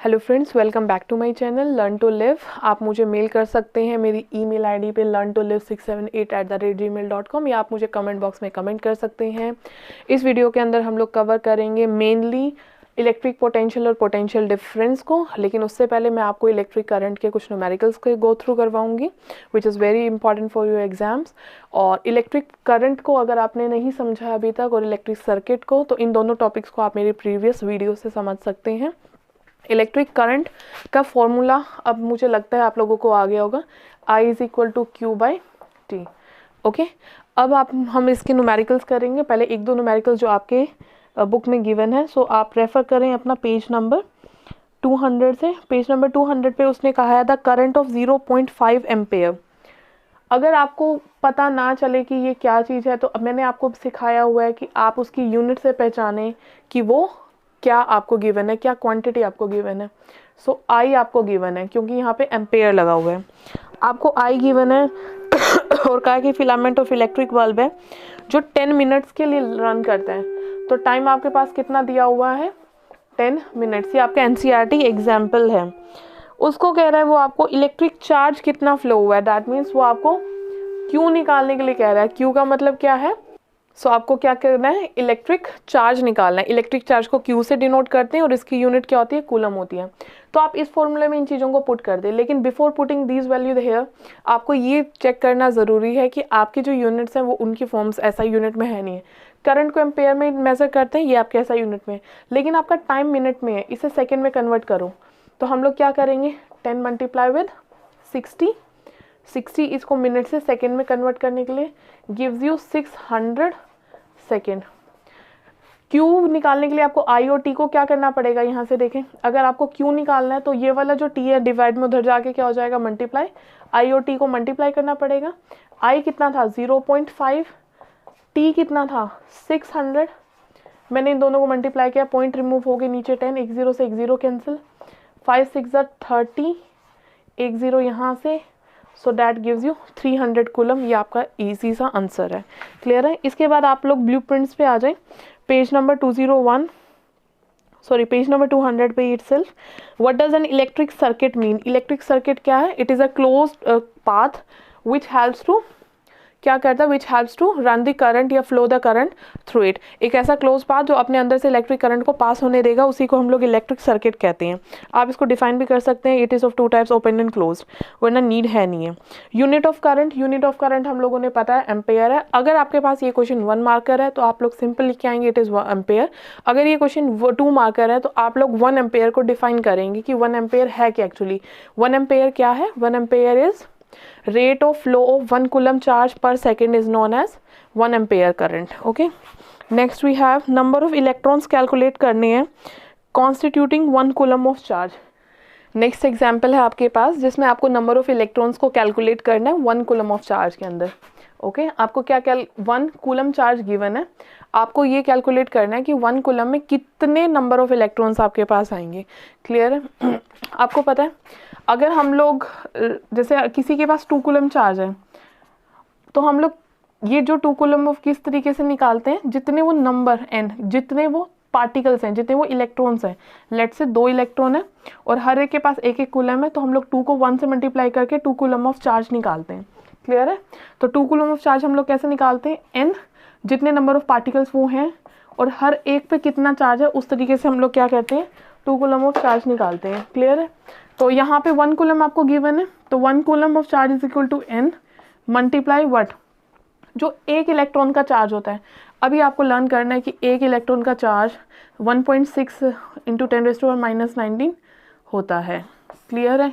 Hello friends, welcome back to my channel learn to live. आप मुझे mail कर सकते हैं मेरी ईमेल आईडी पे learntolive678@gmail.com या आप मुझे कमेंट बॉक्स में कमेंट कर सकते हैं। इस वीडियो के अंदर हम लोग कवर करेंगे मेनली इलेक्ट्रिक पोटेंशियल और पोटेंशियल डिफरेंस को, लेकिन उससे पहले मैं आपको इलेक्ट्रिक करंट के कुछ न्यूमेरिकल्स को गो थ्रू करवाऊंगी which is very important for your exams. और इलेक्ट्रिक करंट को अगर आपने नहीं समझा अभी तक और इलेक्ट्रिक सर्किट को, तो इन दोनों टॉपिक्स को आप मेरी प्रीवियस वीडियो से समझ सकते हैं। इलेक्ट्रिक करंट का फॉर्मूला अब मुझे लगता है आप लोगों को आ गया होगा, I is equal to Q by T. Okay, अब हम इसके न्यूमेरिकल्स करेंगे। पहले एक दो न्यूमेरिकल्स जो आपके बुक में गिवन है, सो आप रेफर करें अपना पेज नंबर 200 से। पेज नंबर 200 पे उसने कहा है द करंट ऑफ 0.5 एम्पेयर। अगर आपको पता ना चले कि ये क्या चीज़ है, तो अब मैंने आपको सिखाया हुआ है कि आप उसकी यूनिट से पहचानें कि वो क्या आपको गिवन है, क्या क्वांटिटी आपको गिवन है। सो आई आपको गिवन है क्योंकि यहाँ पे एम्पेयर लगा हुआ है। आपको आई गिवन है और कहा कि फिलामेंट ऑफ इलेक्ट्रिक बल्ब है जो 10 मिनट्स के लिए रन करता है। तो टाइम आपके पास कितना दिया हुआ है, 10 मिनट्स। ये आपका एनसीईआरटी एग्जाम्पल है। उसको कह रहा है वो आपको इलेक्ट्रिक चार्ज कितना फ्लो हुआ है, दैट मीन्स वो आपको क्यू निकालने के लिए कह रहा है। क्यू का मतलब क्या है, सो आपको क्या करना है, इलेक्ट्रिक चार्ज निकालना है। इलेक्ट्रिक चार्ज को क्यू से डिनोट करते हैं और इसकी यूनिट क्या होती है, कूलम होती है। तो आप इस फॉर्मूले में इन चीज़ों को पुट कर दें, लेकिन before putting these value here आपको ये चेक करना ज़रूरी है कि आपकी जो यूनिट्स हैं वो उनकी फॉर्म्स ऐसा यूनिट में है नहीं है। करंट को एम्पेयर में मेजर करते हैं, ये आपके ऐसा यूनिट में है, लेकिन आपका टाइम मिनट में है, इसे सेकेंड में कन्वर्ट करो। तो हम लोग क्या करेंगे, 10 मल्टीप्लाई विद 60 इसको मिनट से सेकेंड में कन्वर्ट करने के लिए गिव्स यू 600 सेकेंड। क्यू निकालने के लिए आपको आई और टी को क्या करना पड़ेगा, यहाँ से देखें, अगर आपको क्यू निकालना है तो ये वाला जो टी है डिवाइड में उधर जाके क्या हो जाएगा, मल्टीप्लाई। आई और टी को मल्टीप्लाई करना पड़ेगा। आई कितना था 0.5, टी कितना था 600। मैंने इन दोनों को मल्टीप्लाई किया, पॉइंट रिमूव हो गए नीचे 10, एक जीरो से एक जीरो कैंसिल, 5 6 30, एक जीरो यहाँ से, so that gives you 300 coulomb. ये आपका इजी सा आंसर है। क्लियर है। इसके बाद आप लोग ब्लूप्रिंट्स पे आ जाएं, पेज नंबर 200 पे itself. What does an electric circuit mean. Electric circuit क्या है, it is a closed path which helps to, क्या करता है, which helps to run the current या flow the current through it. एक ऐसा क्लोज पाथ जो अपने अंदर से इलेक्ट्रिक करंट को पास होने देगा, उसी को हम लोग इलेक्ट्रिक सर्किट कहते हैं। आप इसको डिफाइन भी कर सकते हैं, it is of two types, open and close, वरना नीड है नहीं है। यूनिट ऑफ करंट हम लोगों ने पता है एम्पेयर है। अगर आपके पास ये क्वेश्चन 1 मार्कर है तो आप लोग सिंपल लिख के आएंगे इट इज़ एम्पेयर। अगर ये क्वेश्चन 2 मार्कर है तो आप लोग 1 एम्पेयर को डिफाइन करेंगे कि 1 एम्पेयर है क्या एक्चुअली। 1 एम्पेयर क्या है, 1 ampere is rate of flow of 1 coulomb charge per second is known as 1 ampere current. Okay, next we have number of electrons calculate करने हैं constituting 1 coulomb of charge. Next example है आपके पास जिसमें आपको number of electrons को calculate करना है 1 coulomb of charge के अंदर। ओके, आपको क्या 1 कूलम चार्ज गिवन है, आपको ये कैलकुलेट करना है कि 1 कूलम में कितने नंबर ऑफ इलेक्ट्रॉन्स आपके पास आएंगे। क्लियर है। आपको पता है अगर हम लोग जैसे किसी के पास 2 कूलम चार्ज है, तो हम लोग ये जो 2 कूलम ऑफ किस तरीके से निकालते हैं, जितने वो नंबर n, जितने वो पार्टिकल्स हैं, जितने वो इलेक्ट्रॉन्स हैं, लेट से 2 इलेक्ट्रॉन है और हर एक के पास एक एक कूलम है, तो हम लोग 2 को 1 से मल्टीप्लाई करके 2 कूलम ऑफ चार्ज निकालते हैं। क्लियर है। तो 2 कूलम ऑफ चार्ज हम लोग कैसे निकालते हैं, n जितने नंबर ऑफ पार्टिकल्स वो हैं और हर एक पे कितना चार्ज है, उस तरीके से हम लोग क्या कहते हैं, 2 कूलम ऑफ चार्ज निकालते हैं। क्लियर है। तो यहाँ पे 1 कूलम आपको गिवन है, तो 1 coulomb of charge is equal to n multiply what, जो एक इलेक्ट्रॉन का चार्ज होता है। अभी आपको लर्न करना है कि एक इलेक्ट्रॉन का चार्ज 1.6 इंटू 10⁻⁻19 होता है। क्लियर है।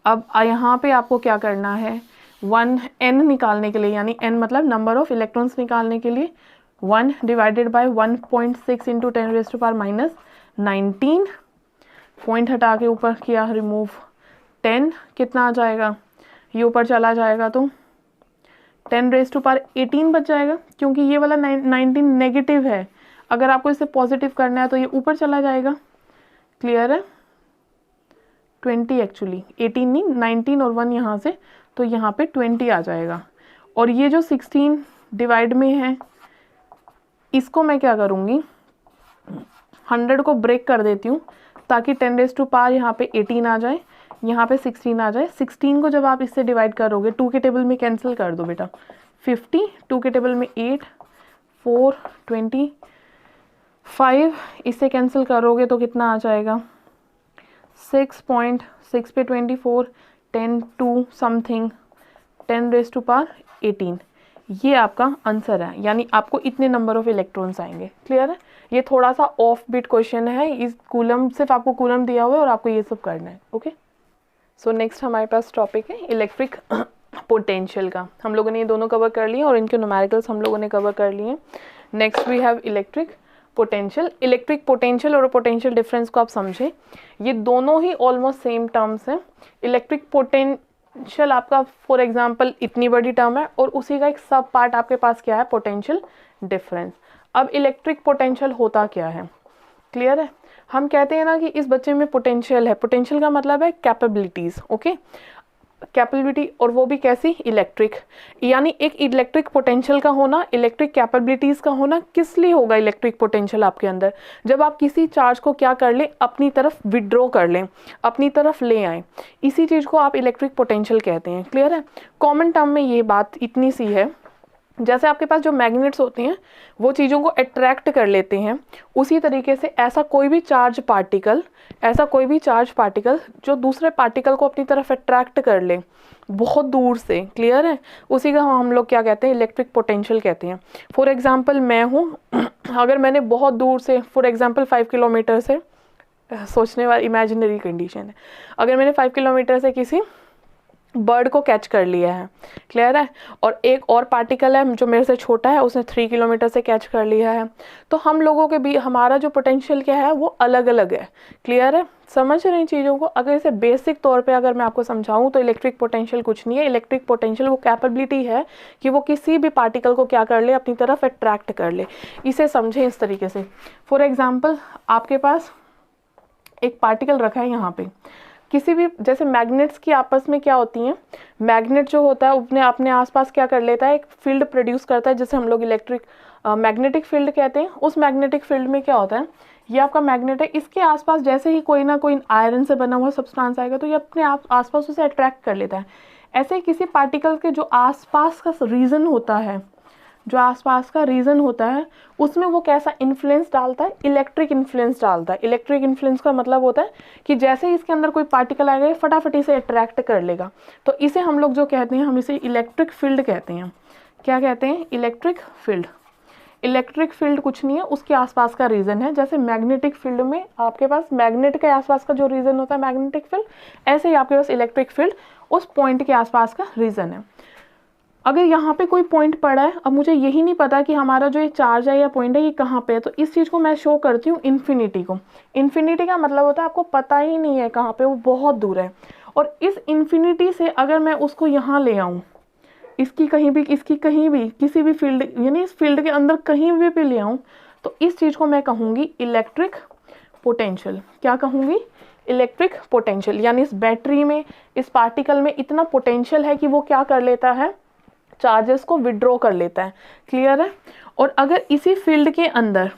अब यहाँ पे आपको क्या करना है, 1n निकालने के लिए, यानी n मतलब नंबर ऑफ इलेक्ट्रॉन्स निकालने के लिए 1 डिवाइडेड बाय 1.6 इंटू 10⁻⁻19, पॉइंट हटा के ऊपर किया रिमूव, 10 कितना आ जाएगा, ये ऊपर चला जाएगा तो 10⁻18 बच जाएगा, क्योंकि ये वाला 19 नेगेटिव है। अगर आपको इसे पॉजिटिव करना है तो ये ऊपर चला जाएगा। क्लियर है। 20 एक्चुअली, 18 नहीं, 19 और 1 यहाँ से, तो यहाँ पे 20 आ जाएगा। और ये जो 16 डिवाइड में है, इसको मैं क्या करूँगी, 100 को ब्रेक कर देती हूँ, ताकि 10⁻⁴ यहाँ पे 18 आ जाए, यहाँ पे 16 आ जाए। 16 को जब आप इससे डिवाइड करोगे, 2 के टेबल में कैंसिल कर दो बेटा, 50, 2 के टेबल में 8, 4, 25, इससे कैंसिल करोगे तो कितना आ जाएगा, 6.6 पे 24, 10 2 समथिंग, 10⁻18। ये आपका आंसर है, यानी आपको इतने नंबर ऑफ इलेक्ट्रॉन्स आएंगे। क्लियर है? ये थोड़ा सा ऑफ बीट क्वेश्चन है, इस कूलम सिर्फ आपको कूलम दिया हुआ है और आपको ये सब करना है। ओके, सो नेक्स्ट हमारे पास टॉपिक है इलेक्ट्रिक पोटेंशियल का। हम लोगों ने ये दोनों कवर कर लिए और इनके न्यूमेरिकल्स हम लोगों ने कवर कर लिए। Next we have electric potential. Electric potential और पोटेंशियल डिफरेंस को आप समझें, ये दोनों ही ऑलमोस्ट सेम टर्म्स हैं। इलेक्ट्रिक पोटेंशियल आपका फॉर एग्जांपल इतनी बड़ी टर्म है और उसी का एक सब पार्ट आपके पास क्या है, पोटेंशियल डिफरेंस। अब इलेक्ट्रिक पोटेंशियल होता क्या है, क्लियर है? हम कहते हैं ना कि इस बच्चे में पोटेंशियल है, पोटेंशियल का मतलब है कैपेबिलिटीज। ओके, कैपेबिलिटी, और वो भी कैसी, इलेक्ट्रिक। यानी एक इलेक्ट्रिक पोटेंशियल का होना, इलेक्ट्रिक कैपेबिलिटीज का होना किस लिए होगा इलेक्ट्रिक पोटेंशियल आपके अंदर, जब आप किसी चार्ज को क्या कर लें, अपनी तरफ विड्रॉ कर लें, अपनी तरफ ले आएं, इसी चीज़ को आप इलेक्ट्रिक पोटेंशियल कहते हैं। क्लियर है? कॉमन टर्म में ये बात इतनी सी है, जैसे आपके पास जो मैग्नेट्स होते हैं वो चीज़ों को अट्रैक्ट कर लेते हैं, उसी तरीके से ऐसा कोई भी चार्ज पार्टिकल जो दूसरे पार्टिकल को अपनी तरफ अट्रैक्ट कर ले बहुत दूर से, क्लियर है, उसी का हम लोग क्या कहते हैं, इलेक्ट्रिक पोटेंशियल कहते हैं। फॉर एग्जांपल मैं हूँ, अगर मैंने बहुत दूर से, फॉर एग्जांपल 5 किलोमीटर से, सोचने वाली इमेजिनरी कंडीशन है, अगर मैंने 5 किलोमीटर से किसी बर्ड को कैच कर लिया है, क्लियर है, और एक और पार्टिकल है जो मेरे से छोटा है, उसने 3 किलोमीटर से कैच कर लिया है, तो हम लोगों के भी हमारा जो पोटेंशियल क्या है वो अलग अलग है। क्लियर है? समझ रहे हैं चीज़ों को? अगर इसे बेसिक तौर पे अगर मैं आपको समझाऊं तो इलेक्ट्रिक पोटेंशियल कुछ नहीं है। इलेक्ट्रिक पोटेंशियल वो कैपेबिलिटी है कि वो किसी भी पार्टिकल को क्या कर ले, अपनी तरफ अट्रैक्ट कर ले। इसे समझें इस तरीके से। फॉर एग्जाम्पल आपके पास एक पार्टिकल रखा है यहाँ पे, किसी भी, जैसे मैग्नेट्स की आपस में क्या होती हैं, मैग्नेट जो होता है अपने अपने आसपास क्या कर लेता है, एक फील्ड प्रोड्यूस करता है जिसे हम लोग इलेक्ट्रिक मैग्नेटिक फील्ड कहते हैं। उस मैग्नेटिक फील्ड में क्या होता है, ये आपका मैग्नेट है, इसके आसपास जैसे ही कोई ना कोई आयरन से बना हुआ सब्सटेंस आएगा तो ये अपने आसपास उसे अट्रैक्ट कर लेता है। ऐसे ही किसी पार्टिकल के जो आसपास का रीजन होता है, जो आसपास का रीजन होता है, उसमें वो कैसा इन्फ्लुएंस डालता है, इलेक्ट्रिक इन्फ्लुएंस डालता है। इलेक्ट्रिक इन्फ्लुएंस का मतलब होता है कि जैसे ही इसके अंदर कोई पार्टिकल आएगा फटाफट से अट्रैक्ट कर लेगा, तो इसे हम लोग जो कहते हैं, हम इसे इलेक्ट्रिक फील्ड कहते हैं। क्या कहते हैं? Electric field. इलेक्ट्रिक फील्ड कुछ नहीं है, उसके आसपास का रीजन है। जैसे मैग्नेटिक फील्ड में आपके पास मैग्नेट के आसपास का जो रीजन होता है मैग्नेटिक फील्ड, ऐसे ही आपके पास इलेक्ट्रिक फील्ड उस पॉइंट के आसपास का रीजन है। अगर यहाँ पे कोई पॉइंट पड़ा है, अब मुझे यही नहीं पता कि हमारा जो ये चार्ज है या पॉइंट है ये कहाँ पे है, तो इस चीज़ को मैं शो करती हूँ इन्फिनिटी को। इन्फिनिटी का मतलब होता है आपको पता ही नहीं है कहाँ पे, वो बहुत दूर है। और इस इन्फिनिटी से अगर मैं उसको यहाँ ले आऊँ, इसकी कहीं भी किसी भी फील्ड, यानी इस फील्ड के अंदर कहीं भी ले आऊँ, तो इस चीज़ को मैं कहूँगी इलेक्ट्रिक पोटेंशियल। क्या कहूँगी? Electric potential. यानी इस बैटरी में, इस पार्टिकल में इतना पोटेंशियल है कि वो क्या कर लेता है, चार्जेस को विड्रॉ कर लेता है। क्लियर है? और अगर इसी फील्ड के अंदर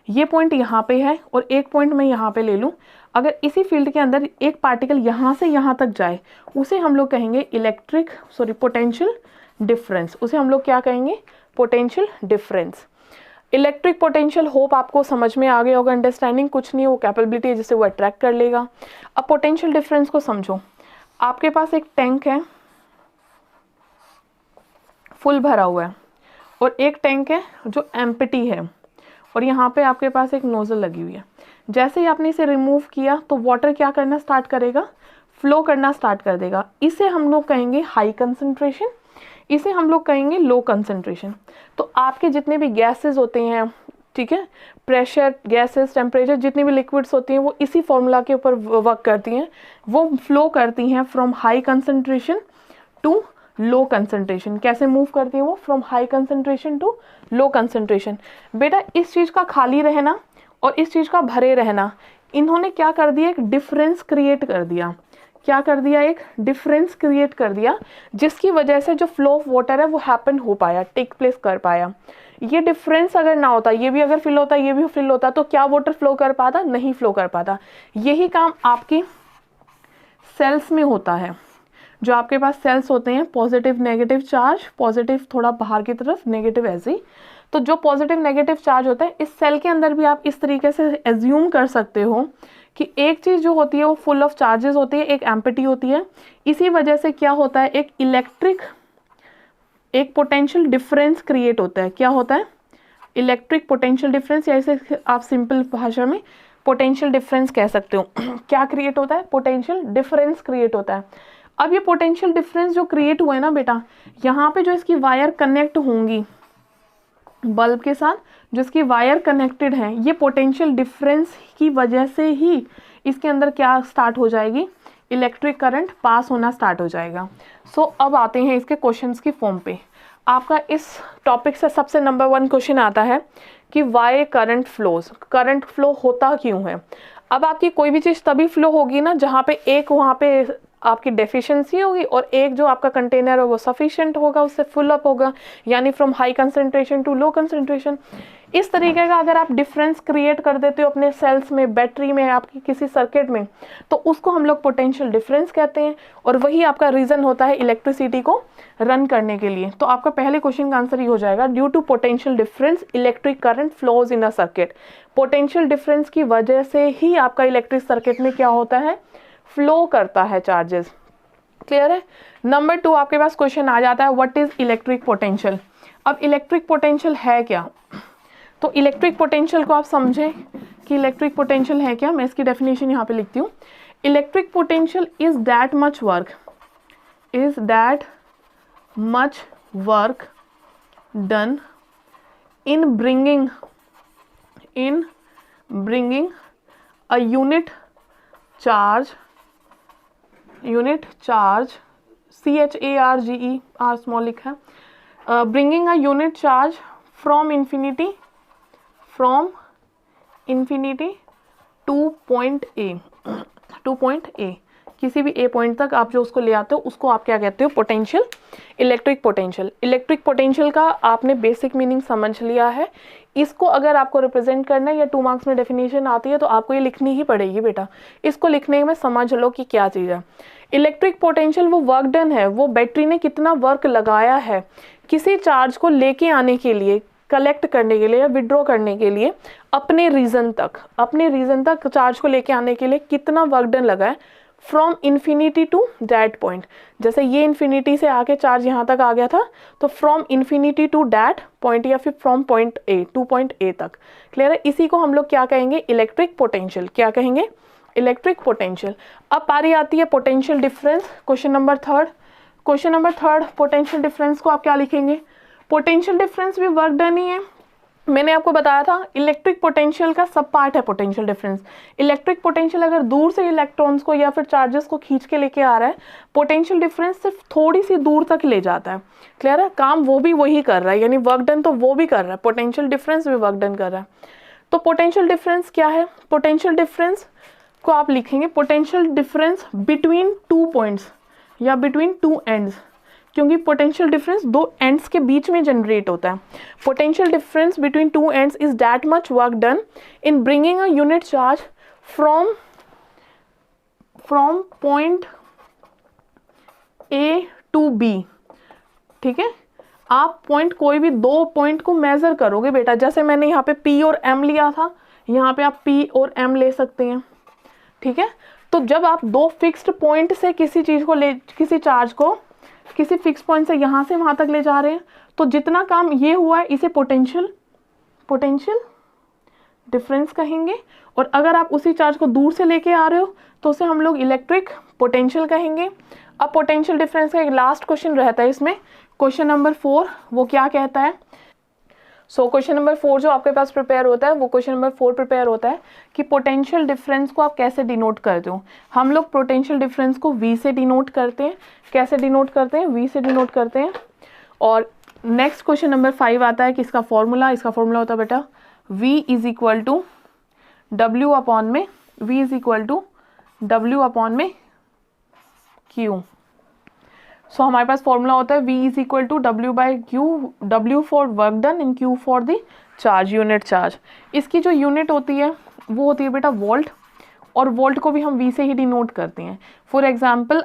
ये पॉइंट यहाँ पे है और एक पॉइंट मैं यहाँ पे ले लूँ, अगर इसी फील्ड के अंदर एक पार्टिकल यहाँ से यहाँ तक जाए, उसे हम लोग कहेंगे पोटेंशियल डिफरेंस। उसे हम लोग क्या कहेंगे? Potential difference. Electric potential, hope आपको समझ में आ गया होगा, अंडरस्टैंडिंग कुछ नहीं है, वो कैपेबिलिटी है जिससे वो अट्रैक्ट कर लेगा। अब पोटेंशियल डिफरेंस को समझो। आपके पास एक टैंक है, फुल भरा हुआ है, और एक टैंक है जो एम्प्टी है, और यहाँ पे आपके पास एक नोजल लगी हुई है। जैसे ही आपने इसे रिमूव किया तो वाटर क्या करना स्टार्ट करेगा? फ्लो करना स्टार्ट कर देगा। इसे हम लोग कहेंगे हाई कंसंट्रेशन, इसे हम लोग कहेंगे लो कंसंट्रेशन। तो आपके जितने भी गैसेस होते हैं, ठीक है, प्रेशर, गैसेस, टेम्परेचर, जितनी भी लिक्विड्स होती हैं वो इसी फॉर्मूला के ऊपर वर्क करती हैं। वो फ्लो करती हैं from high concentration to low concentration. कैसे मूव करती है वो? From high concentration to low concentration. बेटा इस चीज़ का खाली रहना और इस चीज़ का भरे रहना, इन्होंने क्या कर दिया? एक डिफरेंस क्रिएट कर दिया। क्या कर दिया? एक डिफरेंस क्रिएट कर दिया, जिसकी वजह से जो फ्लो ऑफ वाटर है वो हैपन हो पाया, टेक प्लेस कर पाया। ये डिफरेंस अगर ना होता, ये भी अगर फिल होता, ये भी फिल होता, तो क्या वाटर फ्लो कर पाता? नहीं फ्लो कर पाता। यही काम आपकी सेल्स में होता है। जो आपके पास सेल्स होते हैं, पॉजिटिव नेगेटिव चार्ज, पॉजिटिव थोड़ा बाहर की तरफ, नेगेटिव ऐसे ही। तो जो पॉजिटिव नेगेटिव चार्ज होता है, इस सेल के अंदर भी आप इस तरीके से एज्यूम कर सकते हो कि एक चीज़ जो होती है वो फुल ऑफ चार्जेस होती है, एक एम्प्टी होती है। इसी वजह से क्या होता है, एक पोटेंशियल डिफरेंस क्रिएट होता है। क्या होता है? इलेक्ट्रिक पोटेंशियल डिफरेंस, या इसे आप सिंपल भाषा में पोटेंशियल डिफरेंस कह सकते हो। क्या क्रिएट होता है? पोटेंशियल डिफरेंस क्रिएट होता है। अब ये पोटेंशियल डिफरेंस जो क्रिएट हुआ है ना बेटा, यहाँ पे जो इसकी वायर कनेक्ट होंगी बल्ब के साथ, जो इसकी वायर कनेक्टेड है, ये पोटेंशियल डिफरेंस की वजह से ही इसके अंदर क्या स्टार्ट हो जाएगी? इलेक्ट्रिक करंट पास होना स्टार्ट हो जाएगा। सो अब आते हैं इसके क्वेश्चंस की फॉर्म पे। आपका इस टॉपिक से सबसे नंबर 1 क्वेश्चन आता है कि why current flows, current flow होता क्यों है। अब आपकी कोई भी चीज़ तभी फ्लो होगी ना जहाँ पे एक वहाँ पे आपकी डेफिशिएंसी होगी और एक जो आपका कंटेनर है वो सफिशिएंट होगा, उससे फुल अप होगा, यानी from high concentration to low concentration. इस तरीके का अगर आप डिफरेंस क्रिएट कर देते हो अपने सेल्स में, बैटरी में, आपकी किसी सर्किट में, तो उसको हम लोग पोटेंशियल डिफरेंस कहते हैं और वही आपका रीज़न होता है इलेक्ट्रिसिटी को रन करने के लिए। तो आपका पहले क्वेश्चन का आंसर ही हो जाएगा, due to potential difference electric current flows in a circuit. Potential difference की वजह से ही आपका इलेक्ट्रिक सर्किट में क्या होता है? फ्लो करता है चार्जेस। क्लियर है? नंबर 2 आपके पास क्वेश्चन आ जाता है, व्हाट इज इलेक्ट्रिक पोटेंशियल। अब इलेक्ट्रिक पोटेंशियल है क्या? तो इलेक्ट्रिक पोटेंशियल को आप समझें कि इलेक्ट्रिक पोटेंशियल है क्या। मैं इसकी डेफिनेशन यहाँ पे लिखती हूँ। Electric potential is that much work done in bringing a unit charge charge R small लिखा है, bringing a unit charge from infinity to point A, किसी भी ए पॉइंट तक आप जो उसको ले आते हो उसको आप क्या कहते हो? Potential, electric potential. Electric potential का आपने बेसिक मीनिंग समझ लिया है। इसको अगर आपको रिप्रेजेंट करना है या 2 मार्क्स में डेफिनेशन आती है तो आपको ये लिखनी ही पड़ेगी बेटा। इसको लिखने में समझ लो कि क्या चीज़ है। इलेक्ट्रिक पोटेंशियल वो वर्क डन है, वो बैटरी ने कितना वर्क लगाया है किसी चार्ज को लेके आने के लिए, कलेक्ट करने के लिए या विड्रॉ करने के लिए, अपने रीजन तक चार्ज को लेके आने के लिए कितना वर्क डन लगा है from infinity to that point. जैसे ये इन्फिनिटी से आके चार्ज यहाँ तक आ गया था, तो from infinity to that point या फिर from point A to point A तक। क्लियर है? इसी को हम लोग क्या कहेंगे? Electric potential. क्या कहेंगे? Electric potential. अब पारी आती है potential difference. Question number third potential difference को आप क्या लिखेंगे? पोटेंशियल डिफरेंस भी वर्क डन ही है। मैंने आपको बताया था इलेक्ट्रिक पोटेंशियल का सब पार्ट है पोटेंशियल डिफरेंस। इलेक्ट्रिक पोटेंशियल अगर दूर से इलेक्ट्रॉन्स को या फिर चार्जेस को खींच के लेके आ रहा है, पोटेंशियल डिफरेंस सिर्फ थोड़ी सी दूर तक ले जाता है। क्लियर है? काम वो भी वही कर रहा है, यानी वर्क डन तो वो भी कर रहा है, पोटेंशियल डिफरेंस भी वर्क डन कर रहा है। तो पोटेंशियल डिफरेंस क्या है? पोटेंशियल डिफरेंस को आप लिखेंगे पोटेंशियल डिफरेंस बिटवीन 2 पॉइंट्स या बिटवीन 2 एंड्स, क्योंकि पोटेंशियल डिफरेंस 2 एंड्स के बीच में जनरेट होता है। Potential difference between 2 ends is that much work done in bringing a unit charge from point A to B. ठीक है? आप पॉइंट, कोई भी 2 पॉइंट को मेजर करोगे बेटा, जैसे मैंने यहाँ पे P और M लिया था, यहाँ पे आप P और M ले सकते हैं। ठीक है? तो जब आप 2 फिक्स्ड पॉइंट से किसी चीज को किसी चार्ज को किसी फिक्स पॉइंट से यहाँ से वहां तक ले जा रहे हैं, तो जितना काम ये हुआ है इसे पोटेंशियल डिफरेंस कहेंगे। और अगर आप उसी चार्ज को दूर से लेके आ रहे हो तो उसे हम लोग इलेक्ट्रिक पोटेंशियल कहेंगे। अब पोटेंशियल डिफरेंस का एक लास्ट क्वेश्चन रहता है इसमें, क्वेश्चन नंबर 4। वो क्या कहता है? क्वेश्चन नंबर 4 जो आपके पास प्रिपेयर होता है, वो क्वेश्चन नंबर 4 प्रिपेयर होता है कि पोटेंशियल डिफरेंस को आप कैसे डिनोट करते हो। हम लोग पोटेंशियल डिफरेंस को V से डिनोट करते हैं। कैसे डिनोट करते हैं? V से डिनोट करते हैं। और नेक्स्ट क्वेश्चन नंबर 5 आता है कि इसका फॉर्मूला होता है बेटा V is equal to W upon में Q। सो हमारे पास फॉर्मूला होता है V is equal to W/Q, W for work done and Q for the charge, unit charge. इसकी जो यूनिट होती है वो होती है बेटा वोल्ट, और वोल्ट को भी हम V से ही डिनोट करते हैं। फॉर एग्जाम्पल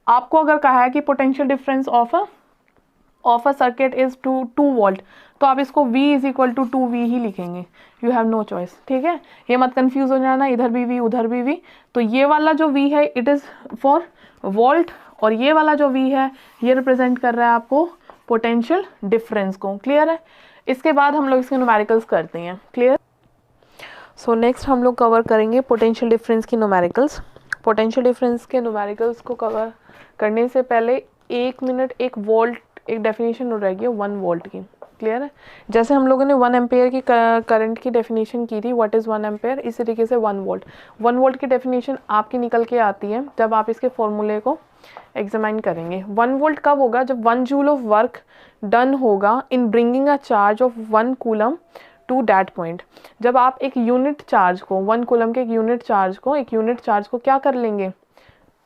आपको अगर कहा है कि potential difference of a circuit is 2 volt, तो आप इसको V is equal to 2V ही लिखेंगे, यू हैव नो चॉइस, ठीक है। ये मत कंफ्यूज हो जाना, इधर भी V उधर भी V। तो ये वाला जो V है इट इज़ फॉर वोल्ट, और ये वाला जो V है ये रिप्रेजेंट कर रहा है आपको पोटेंशियल डिफरेंस को। क्लियर है। इसके बाद हम लोग इसके न्यूमेरिकल्स करते हैं। क्लियर। सो नेक्स्ट हम लोग कवर करेंगे पोटेंशियल डिफरेंस की न्यूमेरिकल्स। पोटेंशियल डिफरेंस के न्यूमेरिकल्स को कवर करने से पहले 1 मिनट एक वोल्ट, एक डेफिनेशन रहेगी 1 वोल्ट की। क्लियर है। जैसे हम लोगों ने 1 एम्पेयर की करंट की डेफिनेशन की थी, व्हाट इज़ 1 एम्पेयर, इसी तरीके से 1 वोल्ट। 1 वोल्ट की डेफिनेशन आपकी निकल के आती है जब आप इसके फॉर्मूले को एग्जामाइन करेंगे। 1 वोल्ट कब होगा, जब 1 जूल ऑफ वर्क डन होगा in bringing a charge of 1 coulomb to that point. जब आप एक यूनिट चार्ज को, 1 कूलम के एक यूनिट चार्ज को क्या कर लेंगे,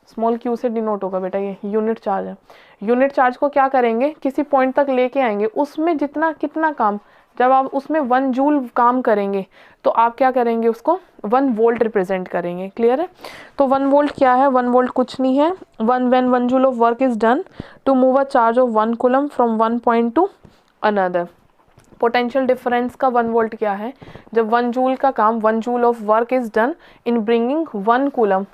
स्मॉल q से डिनोट होगा बेटा, ये यूनिट चार्ज है। यूनिट चार्ज को क्या करेंगे, किसी पॉइंट तक लेके आएंगे, उसमें कितना काम, जब आप उसमें 1 जूल काम करेंगे तो आप क्या करेंगे, उसको 1 वोल्ट रिप्रेजेंट करेंगे। क्लियर है। तो 1 वोल्ट क्या है, 1 वोल्ट कुछ नहीं है, when 1 joule of work is done to move a charge of 1 coulomb from 1 point to another. Potential difference का 1 वोल्ट क्या है, जब 1 जूल का काम, 1 joule of work is done in bringing 1 coulomb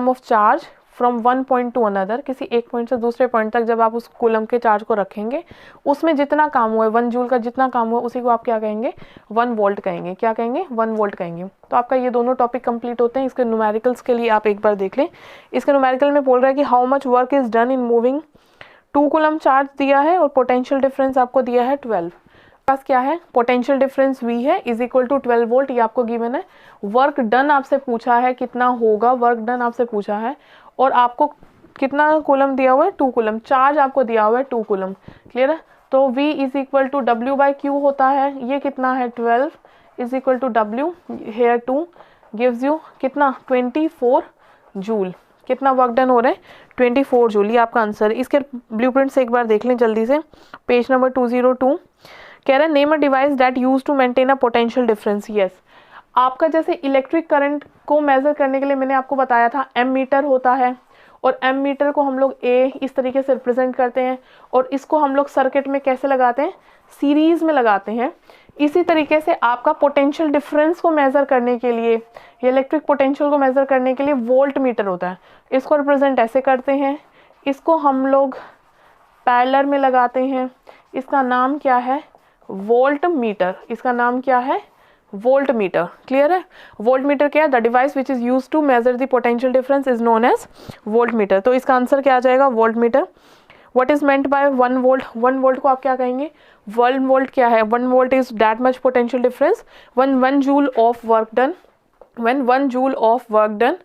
of charge from 1 point to another, किसी एक point से दूसरे पॉइंट तक जब आप उस कूलम के चार्ज को रखेंगे, उसमें जितना काम हुआ है, 1 जूल का जितना काम हुआ उसी को आप क्या कहेंगे, 1 वोल्ट कहेंगे। क्या कहेंगे, 1 वोल्ट कहेंगे। तो आपका ये दोनों टॉपिक कंप्लीट होते हैं। इसके न्यूमेरिकल्स के लिए आप एक बार देख लें। इसके न्यूमेरिकल में बोल रहा है कि how much work is done in moving 2 coulomb charge दिया है, और पोटेंशियल डिफरेंस आपको दिया है 12। पास क्या है, पोटेंशियल डिफरेंस V है इज इक्वल टू 12 वोल्ट, ये आपको गिवन है। वर्क डन आपसे पूछा है कितना होगा, वर्क डन आपसे पूछा है, और आपको कितना कूलम दिया हुआ है, 2 कूलम। चार्ज आपको दिया हुआ है 2 कूलम। क्लियर है। तो V is equal to W/Q होता है, ये कितना है 12 is equal to W, here 2 gives you कितना 24 जूल। कितना वर्क डन हो रहा है, 24 जूल, ये आपका आंसर है। इसके ब्लूप्रिंट से एक बार देख लें जल्दी से। पेज नंबर 202 कह रहा है name a device that use to maintain a potential difference. Yes, आपका जैसे इलेक्ट्रिक करंट को मेजर करने के लिए मैंने आपको बताया था एम मीटर होता है, और एम मीटर को हम लोग ए इस तरीके से रिप्रेजेंट करते हैं, और इसको हम लोग सर्किट में कैसे लगाते हैं, सीरीज में लगाते हैं। इसी तरीके से आपका पोटेंशियल डिफरेंस को मेजर करने के लिए, इलेक्ट्रिक पोटेंशियल को मेजर करने के लिए वोल्ट मीटर होता है। इसको रिप्रेजेंट ऐसे करते हैं, इसको हम लोग पैरेलल में लगाते हैं। इसका नाम क्या है, वोल्ट मीटर। इसका नाम क्या है, वोल्ट मीटर। क्लियर है। वोल्ट मीटर क्या है, the device which is use to measure the potential difference is known as voltmeter. तो इसका आंसर क्या आ जाएगा, voltmeter. What is meant by 1 volt, 1 volt को आप क्या कहेंगे, 1 वोल्ट क्या है, 1 volt is that much potential difference when 1 joule of work done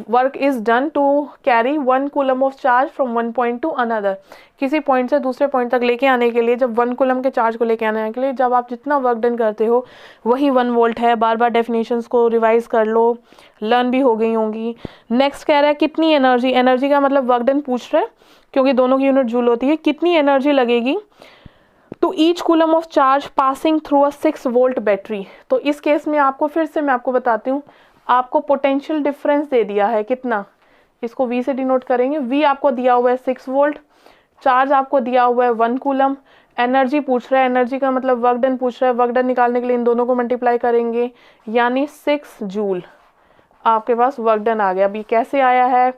work is done to carry 1 coulomb of charge from 1 point to another। किसी point से दूसरे point तक लेके आने के लिए, जब 1 कूलम के चार्ज को लेके आने के लिए जब आप जितना वर्क डन करते हो वही 1 वोल्ट है। बार बार डेफिनेशंस को रिवाइज कर लो, लर्न भी हो गई होंगी। नेक्स्ट कह रहा है कितनी एनर्जी, एनर्जी का मतलब वर्क डन पूछ रहा है क्योंकि दोनों की यूनिट जूल होती है। कितनी एनर्जी लगेगी to each coulomb of charge passing through a 6 volt battery. तो इस केस में आपको फिर से मैं आपको बताती हूँ, आपको पोटेंशियल डिफरेंस दे दिया है कितना, इसको V से डिनोट करेंगे। V आपको दिया हुआ है 6 वोल्ट, चार्ज आपको दिया हुआ है 1 कूलम, एनर्जी पूछ रहा है, एनर्जी का मतलब वर्क डन पूछ रहा है। वर्क डन निकालने के लिए इन दोनों को मल्टीप्लाई करेंगे, यानी 6 जूल आपके पास वर्क डन आ गया। अभी कैसे आया है,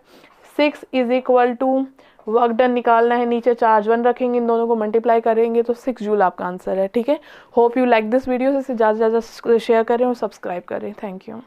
6 is equal to work done निकालना है, नीचे चार्ज 1 रखेंगे, इन दोनों को मल्टीप्लाई करेंगे तो 6 जूल आपका आंसर है। ठीक है। Hope you like this video. इसे ज़्यादा से ज़्यादा शेयर करें और सब्सक्राइब करें। Thank you.